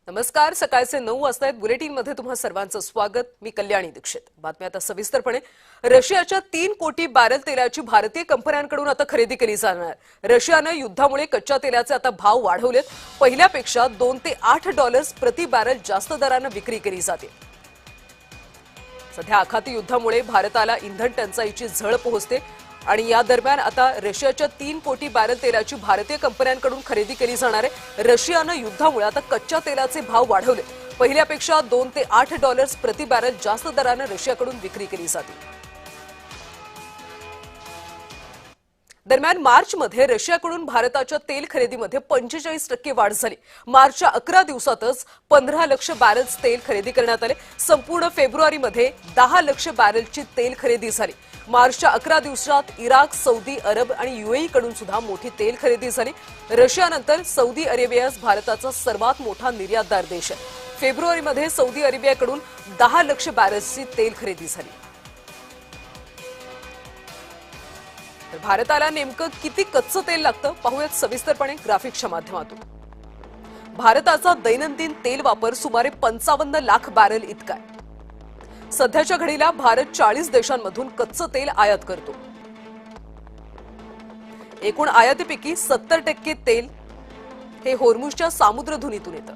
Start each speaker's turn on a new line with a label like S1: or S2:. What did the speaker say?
S1: नमस्कार. सकाळचे 9 वाजता बुलेटिनमध्ये तुम्हा सर्वांचं स्वागत. मी कल्याणी दीक्षित. बातम्या आता सविस्तरपणे. रशियाच्या 3 कोटी बॅरल तेलाची भारतीय कंपन्यांकडून आता खरेदी केली जाणार. रशियानं युद्धामुळे कच्च्या तेलाचे आता भाव वाढवलेत. पहिल्यापेक्षा $2 ते $8 प्रति बॅरल जास्त दराने विक्री केली जाते. सध्या आखाती युद्धामुळे भारताला इंधन टंचाईची झळ पोहोचते आणि या दरम्यान आता रशियाच्या 3 कोटी बॅरल तेलाची भारतीय कंपन्यांकडून खरेदी केली जाणार आहे. रशियानं युद्धामुळे आता कच्च्या तेलाचे भाव वाढवले. पहिल्यापेक्षा $2 ते $8 प्रति बॅरल जास्त दराने रशियाकडून विक्री केली जाते. दरम्यान मार्चमध्ये रशियाकडून भारताच्या तेल खरेदीमध्ये 45% वाढ झाली. मार्चच्या 11 दिवसातच 15 लाख बॅरल्स तेल खरेदी करण्यात आले. संपूर्ण फेब्रुवारीमध्ये 10 लाख बॅरलची तेल खरेदी झाली. मार्चच्या 11 दिवसात इराक, सौदी अरब आणि यूएई कडून सुद्धा मोठी तेल खरेदी झाली. रशियानंतर सौदी अरेबिया भारताचा सर्वात मोठा निर्यातदार देश आहे. फेब्रुवारीमध्ये सौदी अरेबियाकडून 10 लाख बॅरल्सची तेल खरेदी झाली. भारताला नेमकं किती कच्चं तेल लागतं पाहूयात सविस्तरपणे ग्राफिक्सच्या माध्यमातून. भारताचा दैनंदिन तेल वापर सुमारे 55 लाख बॅरल इतका आहे. सध्याच्या घडीला भारत 40 देशांमधून कच्चं तेल आयात करतो. एकूण आयातीपैकी 70% तेल हे होर्मुझच्या सामुद्रधुनीतून येतं.